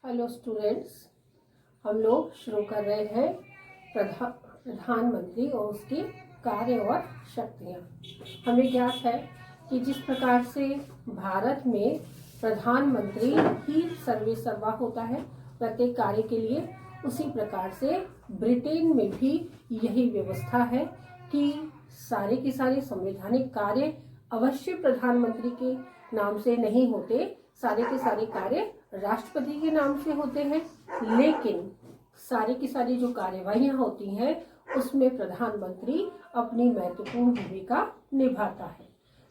Hello students, हम लोग शुरू कर रहे हैं प्रधानमंत्री और उसके कार्य और शक्तियाँ। हमें ज्ञात है कि जिस प्रकार से भारत में प्रधानमंत्री ही सर्वेसर्वा होता है प्रत्येक कार्य के लिए, उसी प्रकार से ब्रिटेन में भी यही व्यवस्था है कि सारे के सारे संवैधानिक कार्य अवश्य प्रधानमंत्री के नाम से नहीं होते, सारे के सारे कार्य राष्ट्रपति के नाम से होते हैं। लेकिन सारी की सारी जो कार्यवाहियां होती हैं उसमें प्रधानमंत्री अपनी महत्वपूर्ण भूमिका निभाता है।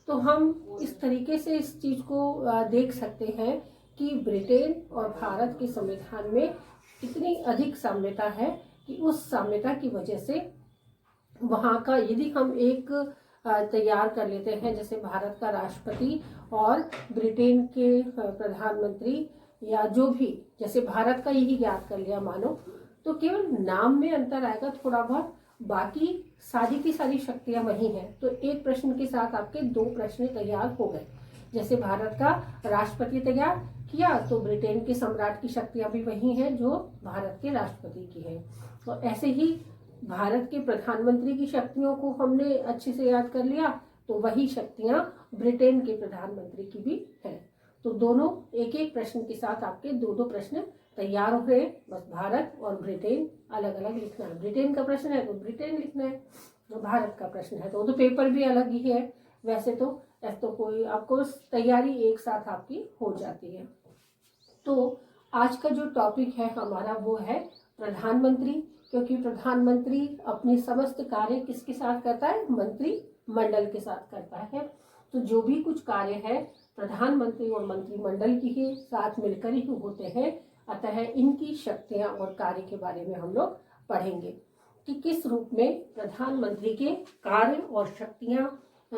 तो हम इस तरीके से इस चीज को देख सकते हैं कि ब्रिटेन और भारत के संविधान में इतनी अधिक साम्यता है कि उस साम्यता की वजह से वहाँ का यदि हम एक तैयार कर लेते हैं, जैसे भारत का राष्ट्रपति और ब्रिटेन के प्रधानमंत्री या जो भी, जैसे भारत का यही याद कर लिया मानो, तो केवल नाम में अंतर आएगा थोड़ा बहुत, बाकी सारी की सारी शक्तियां वही हैं। तो एक प्रश्न के साथ आपके दो प्रश्न तैयार हो गए। जैसे भारत का राष्ट्रपति तैयार किया तो ब्रिटेन के सम्राट की शक्तियां भी वही हैं जो भारत के राष्ट्रपति की हैं। तो ऐसे ही भारत के प्रधानमंत्री की शक्तियों को हमने अच्छे से याद कर लिया तो वही शक्तियां ब्रिटेन के प्रधानमंत्री की भी हैं। तो दोनों एक एक प्रश्न के साथ आपके दो दो प्रश्न तैयार हो गए। बस भारत और ब्रिटेन अलग अलग लिखना है। ब्रिटेन का प्रश्न है तो ब्रिटेन लिखना है, तो भारत का प्रश्न है तो पेपर भी अलग ही है। वैसे तो कोई आपको तैयारी एक साथ आपकी हो जाती है। तो आज का जो टॉपिक है हमारा वो है प्रधानमंत्री, क्योंकि प्रधानमंत्री अपनी समस्त कार्य किसके साथ करता है? मंत्रिमंडल के साथ करता है। तो जो भी कुछ कार्य है प्रधानमंत्री और मंत्रिमंडल के साथ मिलकर ही होते हैं। अतः इनकी शक्तियां और कार्य के बारे में हम लोग पढ़ेंगे कि किस रूप में प्रधानमंत्री के कार्य और शक्तियां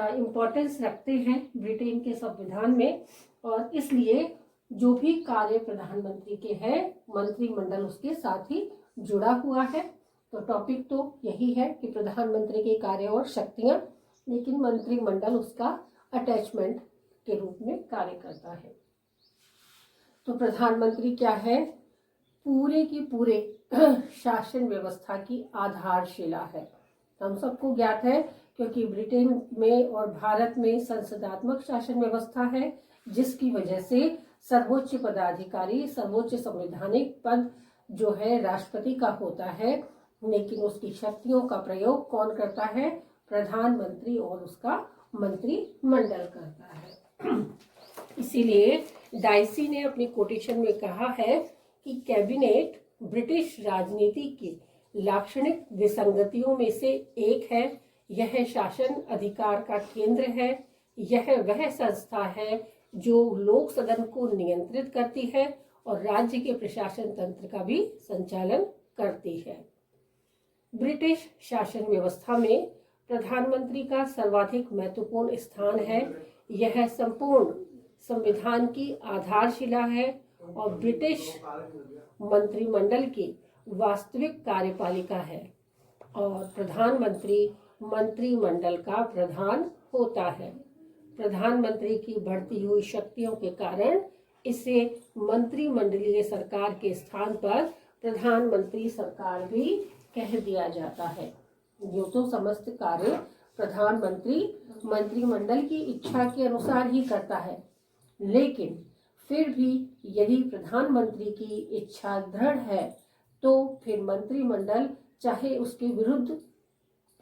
इम्पोर्टेंस रखते हैं ब्रिटेन के संविधान में, और इसलिए जो भी कार्य प्रधानमंत्री के हैं मंत्रिमंडल उसके साथ ही जुड़ा हुआ है। तो टॉपिक तो यही है कि प्रधानमंत्री के कार्य और शक्तियां, लेकिन मंत्रिमंडल उसका अटैचमेंट के रूप में कार्य करता है। तो प्रधानमंत्री क्या है? पूरे की पूरे शासन व्यवस्था की आधारशिला है। हम सबको ज्ञात है क्योंकि ब्रिटेन में और भारत में संसदात्मक शासन व्यवस्था है, जिसकी वजह से सर्वोच्च पदाधिकारी, सर्वोच्च संवैधानिक पद जो है राष्ट्रपति का होता है, लेकिन उसकी शक्तियों का प्रयोग कौन करता है? प्रधानमंत्री और उसका मंत्रिमंडल करता है। इसीलिए डाइसी ने अपनी कोटेशन में कहा है कि कैबिनेट ब्रिटिश राजनीति की लाक्षणिक विसंगतियों में से एक है। यह शासन अधिकार का केंद्र है। यह वह संस्था है जो लोक सदन को नियंत्रित करती है और राज्य के प्रशासन तंत्र का भी संचालन करती है। ब्रिटिश शासन व्यवस्था में प्रधानमंत्री का सर्वाधिक महत्वपूर्ण स्थान है। यह संपूर्ण संविधान की आधारशिला है और ब्रिटिश मंत्रिमंडल की वास्तविक कार्यपालिका है, और प्रधानमंत्री मंत्रिमंडल का प्रधान होता है। प्रधानमंत्री की बढ़ती हुई शक्तियों के कारण इसे मंत्रिमंडलीय सरकार के स्थान पर प्रधानमंत्री सरकार भी कह दिया जाता है। जो तो समस्त कार्य प्रधानमंत्री मंत्रिमंडल की इच्छा के अनुसार ही करता है, लेकिन फिर भी यदि प्रधानमंत्री की इच्छा दृढ़ है तो फिर मंत्रिमंडल चाहे उसके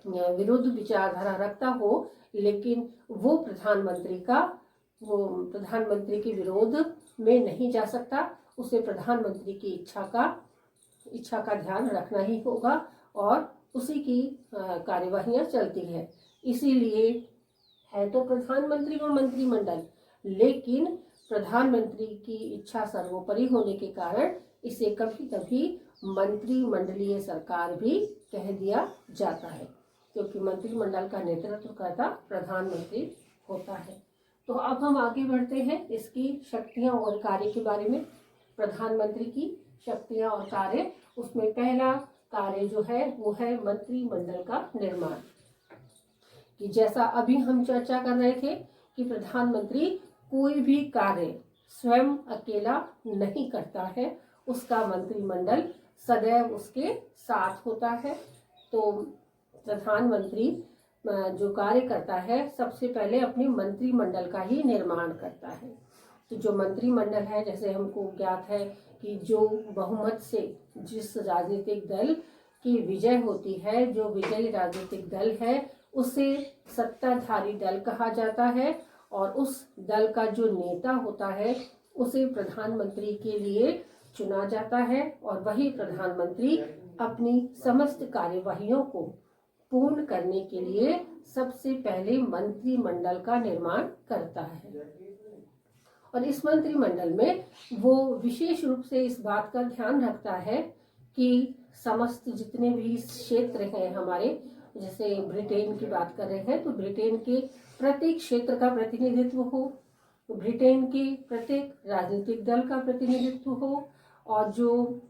विरुद्ध विचारधारा रखता हो, लेकिन वो प्रधानमंत्री के विरोध में नहीं जा सकता। उसे प्रधानमंत्री की इच्छा का ध्यान रखना ही होगा और उसी की कार्यवाहियां चलती है। इसीलिए है तो प्रधानमंत्री और मंत्रिमंडल, लेकिन प्रधानमंत्री की इच्छा सर्वोपरि होने के कारण इसे कभी कभी मंत्रिमंडलीय सरकार भी कह दिया जाता है, क्योंकि मंत्रिमंडल का नेतृत्व करता प्रधानमंत्री होता है। तो अब हम आगे बढ़ते हैं इसकी शक्तियां और कार्य के बारे में। प्रधानमंत्री की शक्तियां और कार्य, उसमें पहला कार्य जो है वो है मंत्रिमंडल का निर्माण। कि जैसा अभी हम चर्चा कर रहे थे कि प्रधानमंत्री कोई भी कार्य स्वयं अकेला नहीं करता है, उसका मंत्रिमंडल सदैव उसके साथ होता है। तो प्रधानमंत्री जो कार्य करता है, सबसे पहले अपने मंत्रिमंडल का ही निर्माण करता है। तो जो मंत्रिमंडल है, जैसे हमको ज्ञात है कि जो बहुमत से जिस राजनीतिक दल की विजय होती है, जो विजयी राजनीतिक दल है, उसे सत्ताधारी दल कहा जाता है। और उस दल का जो नेता होता है उसे प्रधानमंत्री के लिए चुना जाता है, और वही प्रधानमंत्री अपनी समस्त कार्यवाहियों को पूर्ण करने के लिए सबसे पहले मंत्रिमंडल का निर्माण करता है। और इस मंत्रिमंडल में वो विशेष रूप से इस बात का ध्यान रखता है कि समस्त जितने भी क्षेत्र हैं हमारे, जैसे ब्रिटेन की बात कर रहे हैं तो ब्रिटेन के प्रत्येक क्षेत्र का प्रतिनिधित्व हो, ब्रिटेन के प्रत्येक राजनीतिक दल का प्रतिनिधित्व हो, और जो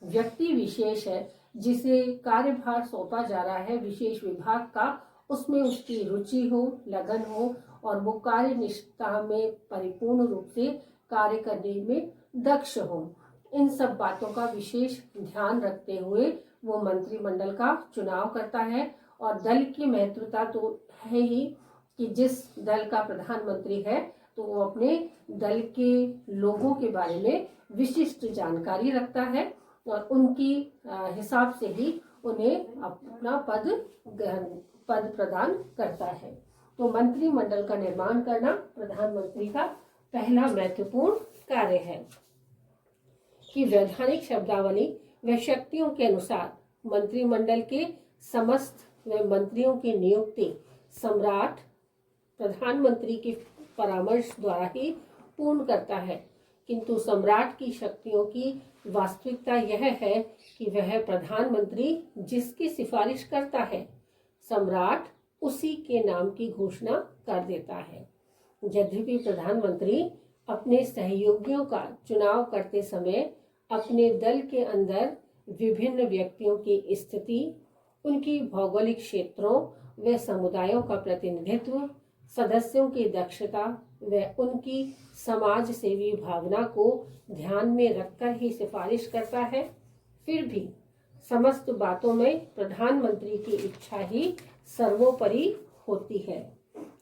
व्यक्ति विशेष है जिसे कार्यभार सौंपा जा रहा है विशेष विभाग का, उसमें उसकी रुचि हो, लगन हो, और वो कार्य निष्ठा में परिपूर्ण रूप से कार्य करने में दक्ष हो। इन सब बातों का विशेष ध्यान रखते हुए वो मंत्रिमंडल का चुनाव करता है। और दल की महत्वता तो है ही कि जिस दल का प्रधानमंत्री है तो वो अपने दल के लोगों के बारे में विशिष्ट जानकारी रखता है, और उनकी हिसाब से ही उन्हें अपना पद प्रदान करता है। तो मंत्रिमंडल का निर्माण करना प्रधानमंत्री का पहला महत्वपूर्ण कार्य है कि वैधानिक शब्दावली व शक्तियों के अनुसार मंत्रिमंडल के समस्त व मंत्रियों की नियुक्ति सम्राट प्रधानमंत्री के परामर्श द्वारा ही पूर्ण करता है। किंतु सम्राट की शक्तियों की वास्तविकता यह है कि वह प्रधानमंत्री जिसकी सिफारिश करता है, सम्राट उसी के नाम की घोषणा कर देता है। यद्यपि प्रधानमंत्री अपने सहयोगियों का चुनाव करते समय अपने दल के अंदर विभिन्न व्यक्तियों की स्थिति, उनकी भौगोलिक क्षेत्रों व समुदायों का प्रतिनिधित्व, सदस्यों की दक्षता व उनकी समाज सेवी भावना को ध्यान में रखकर ही सिफारिश करता है, फिर भी समस्त बातों में प्रधानमंत्री की इच्छा ही सर्वोपरि होती है,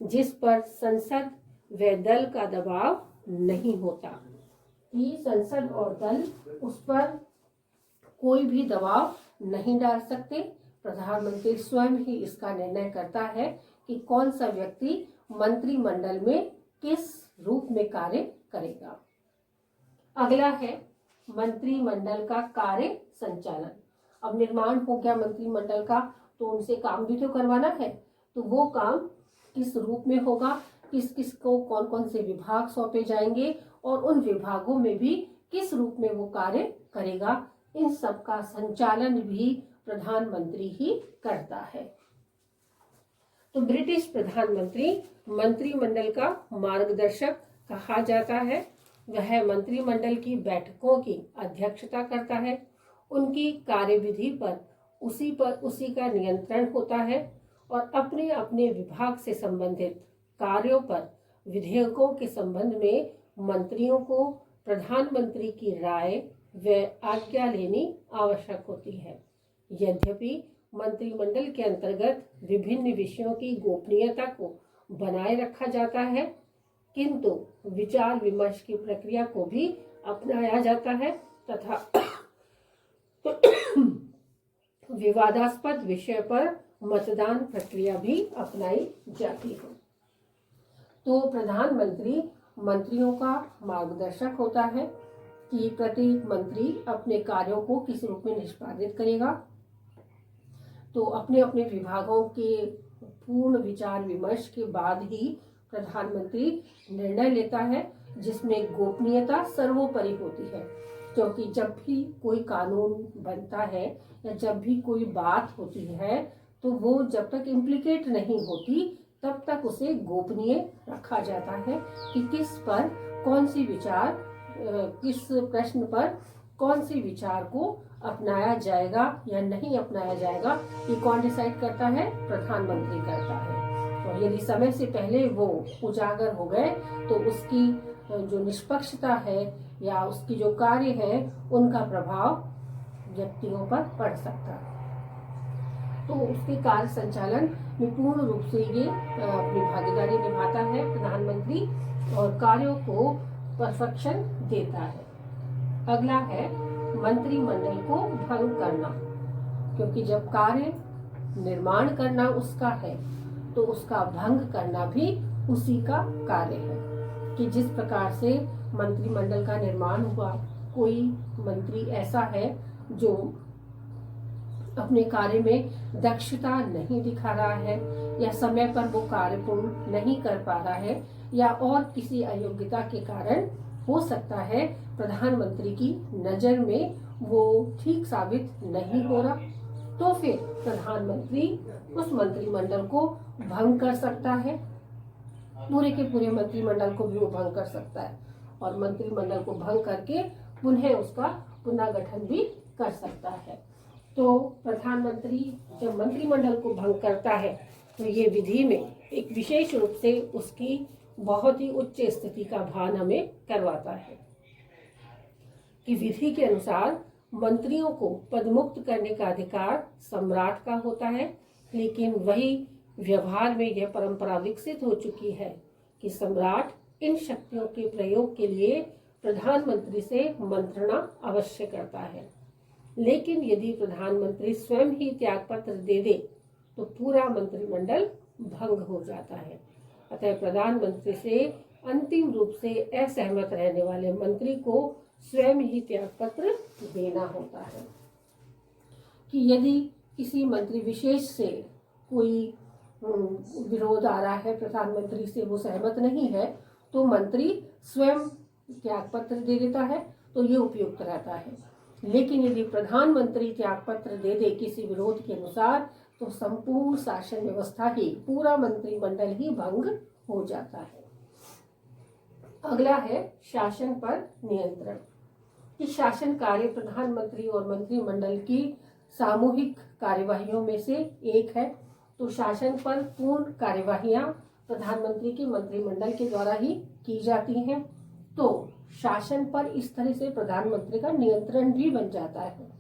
जिस पर संसद व दल का दबाव नहीं होता। कि संसद और दल उस पर कोई भी दबाव नहीं डाल सकते। प्रधानमंत्री स्वयं ही इसका निर्णय करता है कि कौन सा व्यक्ति मंत्रिमंडल में किस रूप में कार्य करेगा। अगला है मंत्रिमंडल का कार्य संचालन। अब निर्माण हो गया मंत्रिमंडल का, तो उनसे काम भी तो करवाना है। तो वो काम किस रूप में होगा, किस किस को कौन कौन से विभाग सौंपे जाएंगे, और उन विभागों में भी किस रूप में वो कार्य करेगा, इन सब का संचालन भी प्रधानमंत्री ही करता है। तो ब्रिटिश प्रधानमंत्री मंत्रिमंडल का मार्गदर्शक कहा जाता है। वह मंत्रिमंडल की बैठकों की अध्यक्षता करता है। उनकी कार्यविधि पर उसी का नियंत्रण होता है, और अपने अपने विभाग से संबंधित कार्यों पर विधेयकों के संबंध में मंत्रियों को प्रधानमंत्री की राय व आज्ञा लेनी आवश्यक होती है। यद्यपि मंत्रिमंडल के अंतर्गत विभिन्न विषयों की गोपनीयता को बनाए रखा जाता है, किंतु विचार विमर्श की प्रक्रिया को भी अपनाया जाता है तथा विवादास्पद विषय पर मतदान प्रक्रिया भी अपनाई जाती है। तो प्रधानमंत्री मंत्रियों का मार्गदर्शक होता है कि प्रत्येक मंत्री अपने कार्यों को किस रूप में निष्पादित करेगा। तो अपने अपने विभागों के पूर्ण विचार विमर्श के बाद ही प्रधानमंत्री निर्णय लेता है, जिसमें गोपनीयता सर्वोपरि होती है। क्योंकि जब भी कोई कानून बनता है या जब भी कोई बात होती है, तो वो जब तक इम्प्लीकेट नहीं होती तब तक उसे गोपनीय रखा जाता है कि किस पर कौन सी विचार, किस प्रश्न पर कौन सी विचार को अपनाया जाएगा या नहीं अपनाया जाएगा, ये कौन डिसाइड करता है? प्रधानमंत्री करता है। और यदि समय से पहले वो उजागर हो गए तो उसकी जो निष्पक्षता है या उसकी जो कार्य है उनका प्रभाव व्यक्तियों पर पड़ सकता है। तो उसके कार्य संचालन में पूर्ण रूप से ये अपनी भागीदारी निभाता है प्रधानमंत्री और कार्यों को परफेक्शन देता है। अगला है मंत्रिमंडल को भंग करना, क्योंकि जब कार्य निर्माण करना उसका है तो उसका भंग करना भी उसी का कार्य है। कि जिस प्रकार से मंत्रिमंडल का निर्माण हुआ, कोई मंत्री ऐसा है जो अपने कार्य में दक्षता नहीं दिखा रहा है या समय पर वो कार्य पूर्ण नहीं कर पा रहा है या और किसी अयोग्यता के कारण हो सकता है प्रधानमंत्री की नजर में वो ठीक साबित नहीं हो रहा, तो फिर प्रधानमंत्री उस मंत्रिमंडल को भंग कर सकता है। पूरे के पूरे मंत्रिमंडल को भी वो भंग कर सकता है और मंत्रिमंडल को भंग करके पुनः उसका पुनर्गठन भी कर सकता है। तो प्रधानमंत्री जब मंत्रिमंडल को भंग करता है तो ये विधि में एक विशेष रूप से उसकी बहुत ही उच्च स्थिति का भान हमें करवाता है कि विधि के अनुसार मंत्रियों को पदमुक्त करने का अधिकार सम्राट का होता है, लेकिन वही व्यवहार में यह परंपरा विकसित हो चुकी है कि सम्राट इन शक्तियों के प्रयोग के लिए प्रधानमंत्री से मंत्रणा अवश्य करता है। लेकिन यदि प्रधानमंत्री स्वयं ही त्यागपत्र दे दे तो पूरा मंत्रिमंडल भंग हो जाता है। अतः प्रधानमंत्री से अंतिम रूप से असहमत रहने वाले मंत्री को स्वयं ही त्यागपत्र देना होता है। कि यदि किसी मंत्री विशेष से कोई विरोध आ रहा है, प्रधानमंत्री से वो सहमत नहीं है, तो मंत्री स्वयं त्यागपत्र दे देता है, तो ये उपयुक्त रहता है। लेकिन यदि प्रधानमंत्री त्यागपत्र दे दे किसी विरोध के अनुसार तो संपूर्ण शासन व्यवस्था ही, पूरा मंत्रिमंडल ही भंग हो जाता है। अगला है शासन पर नियंत्रण। कि शासन कार्य प्रधानमंत्री और मंत्रिमंडल की सामूहिक कार्यवाहियों में से एक है। तो शासन पर पूर्ण कार्यवाहियां प्रधानमंत्री के मंत्रिमंडल के द्वारा ही की जाती हैं। तो शासन पर इस तरह से प्रधानमंत्री का नियंत्रण भी बन जाता है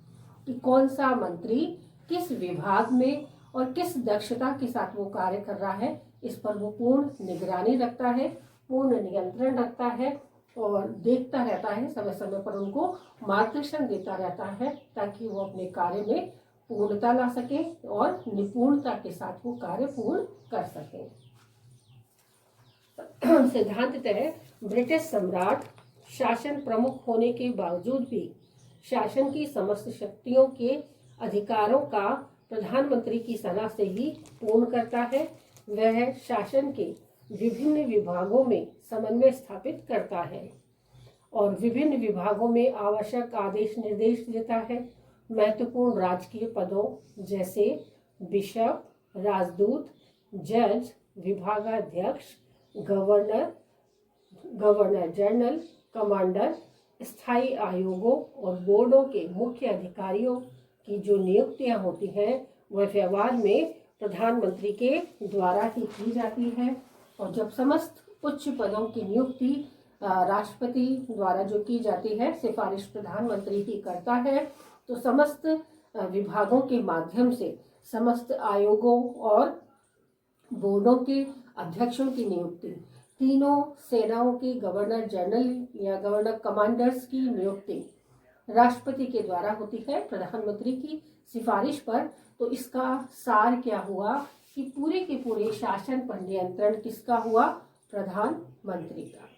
कि कौन सा मंत्री किस विभाग में और किस दक्षता के साथ वो कार्य कर रहा है, इस पर वो पूर्ण निगरानी रखता है, पूर्ण नियंत्रण रखता है और देखता रहता है, समय समय पर उनको मार्गदर्शन देता रहता है ताकि वो अपने कार्य में पूर्णता ला सके और निपुणता के साथ वो कार्य पूर्ण कर सके। सिद्धांततः ब्रिटिश सम्राट शासन प्रमुख होने के बावजूद भी शासन की समस्त शक्तियों के अधिकारों का प्रधानमंत्री की सलाह से ही पूर्ण करता है। वह शासन के विभिन्न विभागों में समन्वय स्थापित करता है और विभिन्न विभागों में आवश्यक आदेश निर्देश देता है। महत्वपूर्ण राजकीय पदों जैसे बिशप, राजदूत, जज, विभागाध्यक्ष, गवर्नर, गवर्नर जनरल, कमांडर, स्थायी आयोगों और बोर्डों के मुख्य अधिकारियों की जो नियुक्तियां होती हैं वह व्यवहार में प्रधानमंत्री के द्वारा ही की जाती है। और जब समस्त उच्च पदों की नियुक्ति राष्ट्रपति द्वारा जो की जाती है, सिफारिश प्रधानमंत्री ही करता है, तो समस्त विभागों के माध्यम से समस्त आयोगों और बोर्डों के अध्यक्षों की नियुक्ति, तीनों सेनाओं के गवर्नर जनरल या गवर्नर कमांडर्स की नियुक्ति राष्ट्रपति के द्वारा होती है प्रधानमंत्री की सिफारिश पर। तो इसका सार क्या हुआ कि पूरे के पूरे शासन पर नियंत्रण किसका हुआ? प्रधानमंत्री का।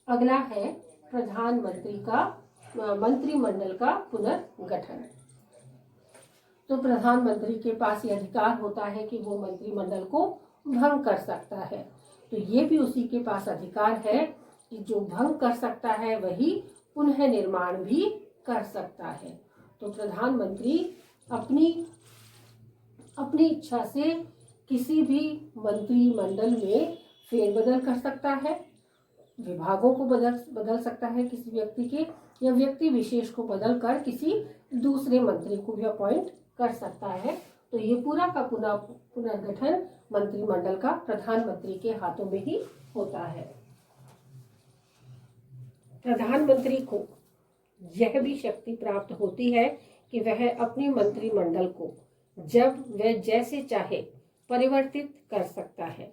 अगला है प्रधानमंत्री का मंत्रिमंडल का पुनर्गठन। तो प्रधानमंत्री के पास ये अधिकार होता है कि वो मंत्रिमंडल को भंग कर सकता है। तो ये भी उसी के पास अधिकार है कि जो भंग कर सकता है वही पुनः निर्माण भी कर सकता है। तो प्रधानमंत्री अपनी इच्छा से किसी भी मंत्रिमंडल में फेरबदल कर सकता है, विभागों को बदल सकता है किसी व्यक्ति के, या व्यक्ति विशेष को बदल कर किसी दूसरे मंत्री को भी अपॉइंट कर सकता है। तो ये पूरा का पुनर्गठन मंत्रिमंडल का प्रधानमंत्री के हाथों में ही होता है। प्रधानमंत्री को यह भी शक्ति प्राप्त होती है कि वह अपने मंत्रिमंडल को जब वह जैसे चाहे परिवर्तित कर सकता है,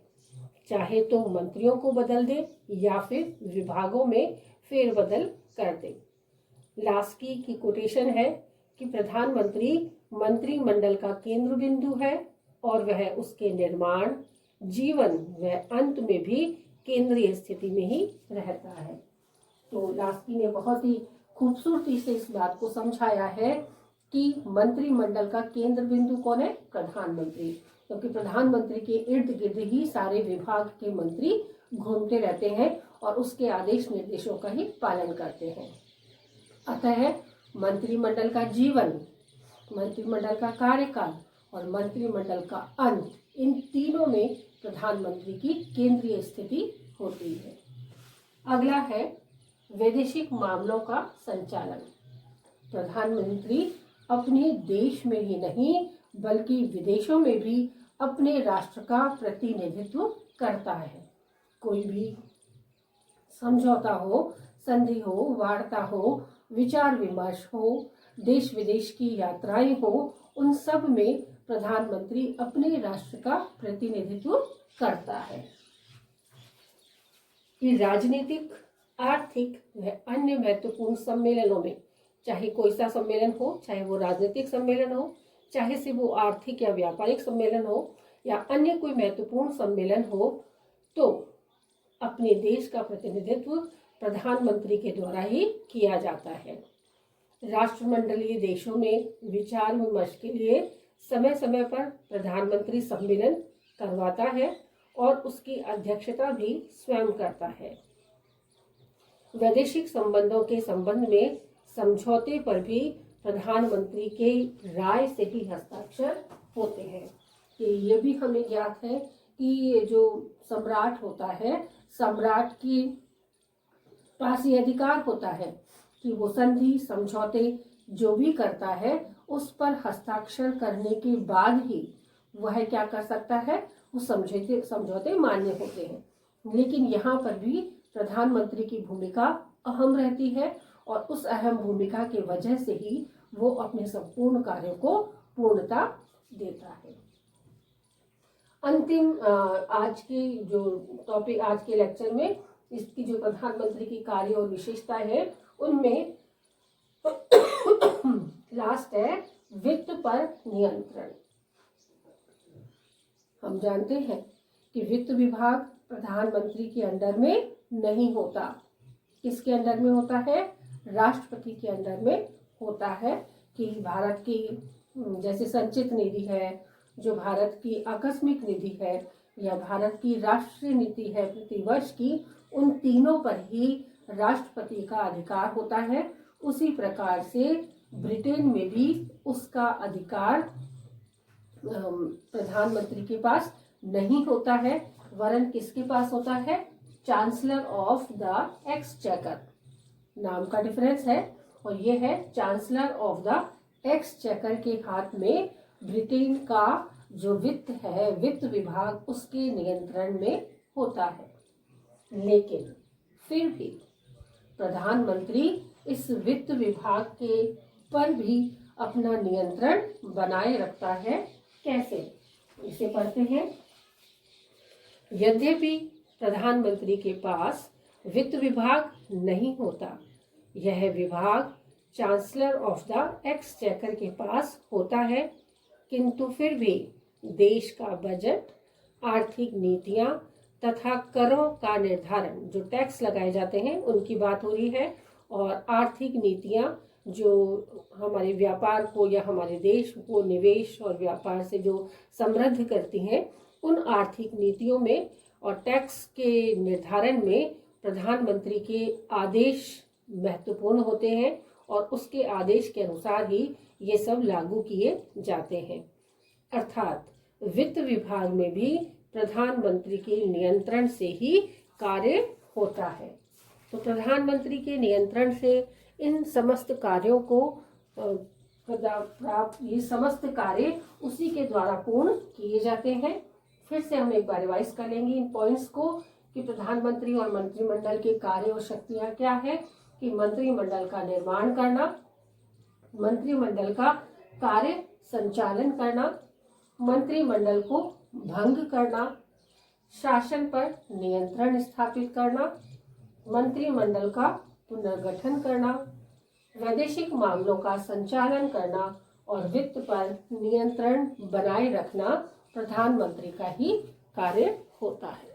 चाहे तो मंत्रियों को बदल दे या फिर विभागों में फेरबदल कर दे। लास्की की कोटेशन है कि प्रधानमंत्री मंत्रिमंडल का केंद्र बिंदु है और वह उसके निर्माण, जीवन व अंत में भी केंद्रीय स्थिति में ही रहता है। तो लास्की ने बहुत ही खूबसूरती से इस बात को समझाया है कि मंत्रिमंडल का केंद्र बिंदु कौन है? प्रधानमंत्री, क्योंकि प्रधानमंत्री के इर्द गिर्द ही सारे विभाग के मंत्री घूमते रहते हैं और उसके आदेश निर्देशों का ही पालन करते हैं। अतः मंत्रिमंडल का जीवन, मंत्रिमंडल का कार्यकाल और मंत्रिमंडल का अंत, इन तीनों में प्रधानमंत्री की केंद्रीय स्थिति होती है। अगला है वैदेशिक मामलों का संचालन। प्रधानमंत्री अपने देश में ही नहीं बल्कि विदेशों में भी अपने राष्ट्र का प्रतिनिधित्व करता है। कोई भी समझौता हो, संधि हो, वार्ता हो, विचार विमर्श हो, देश विदेश की यात्राएं हो, उन सब में प्रधानमंत्री अपने राष्ट्र का प्रतिनिधित्व करता है। कि राजनीतिक, आर्थिक व अन्य महत्वपूर्ण सम्मेलनों में, चाहे कोई सा सम्मेलन हो, चाहे वो राजनीतिक सम्मेलन हो, चाहे से वो आर्थिक या व्यापारिक सम्मेलन हो या अन्य कोई महत्वपूर्ण सम्मेलन हो, तो अपने देश का प्रतिनिधित्व प्रधानमंत्री के द्वारा ही किया जाता है। राष्ट्रमंडलीय देशों में विचार विमर्श के लिए समय समय पर प्रधानमंत्री सम्मेलन करवाता है और उसकी अध्यक्षता भी स्वयं करता है। वैदेशिक संबंधों के संबंध में समझौते पर भी प्रधानमंत्री के राय से ही हस्ताक्षर होते हैं। कि ये भी हमें ज्ञात है कि ये जो सम्राट होता है, सम्राट की पास ये अधिकार होता है कि वो संधि, समझौते जो भी करता है उस पर हस्ताक्षर करने के बाद ही वह क्या कर सकता है, वो समझौते मान्य होते हैं। लेकिन यहाँ पर भी प्रधानमंत्री की भूमिका अहम रहती है और उस अहम भूमिका की वजह से ही वो अपने संपूर्ण कार्यों को पूर्णता देता है। अंतिम आज की जो टॉपिक, आज के लेक्चर में इसकी जो प्रधानमंत्री की कार्य और विशेषता है उनमें लास्ट है वित्त पर नियंत्रण। हम जानते हैं कि वित्त विभाग प्रधानमंत्री के अंडर में नहीं होता। किसके अंडर में होता है? राष्ट्रपति के अंडर में होता है। कि भारत की जैसे संचित निधि है, जो भारत की आकस्मिक निधि है या भारत की राष्ट्रीय नीति है प्रतिवर्ष की, उन तीनों पर ही राष्ट्रपति का अधिकार होता है। उसी प्रकार से ब्रिटेन में भी उसका अधिकार प्रधानमंत्री के पास नहीं होता है, वरन किसके पास होता है? चांसलर ऑफ द एक्सचेकर, नाम का डिफरेंस है और ये है चांसलर ऑफ द एक्सचेकर के हाथ में ब्रिटेन का जो वित्त है, वित्त विभाग उसके नियंत्रण में होता है। लेकिन फिर भी प्रधानमंत्री इस वित्त विभाग के पर भी अपना नियंत्रण बनाए रखता है। कैसे? इसे पढ़ते हैं। यद्यपि प्रधानमंत्री के पास वित्त विभाग नहीं होता, यह विभाग चांसलर ऑफ द एक्सचेकर के पास होता है, किंतु फिर भी देश का बजट, आर्थिक नीतियां तथा करों का निर्धारण, जो टैक्स लगाए जाते हैं उनकी बात हो रही है, और आर्थिक नीतियां जो हमारे व्यापार को या हमारे देश को निवेश और व्यापार से जो समृद्ध करती हैं, उन आर्थिक नीतियों में और टैक्स के निर्धारण में प्रधानमंत्री के आदेश महत्वपूर्ण होते हैं और उसके आदेश के अनुसार ही ये सब लागू किए जाते हैं। अर्थात वित्त विभाग में भी प्रधानमंत्री के नियंत्रण से ही कार्य होता है। तो प्रधानमंत्री के नियंत्रण से इन समस्त कार्यों को प्राप्त, ये समस्त कार्य उसी के द्वारा पूर्ण किए जाते हैं। फिर से हम एक बार रिवाइज कर लेंगे इन पॉइंट्स को कि प्रधानमंत्री और मंत्रिमंडल के कार्य और शक्तियां क्या है। कि मंत्रिमंडल का निर्माण करना, मंत्रिमंडल का कार्य संचालन करना, मंत्रिमंडल को भंग करना, शासन पर नियंत्रण स्थापित करना, मंत्रिमंडल का पुनर्गठन करना, वैदेशिक मामलों का संचालन करना और वित्त पर नियंत्रण बनाए रखना प्रधानमंत्री का ही कार्य होता है।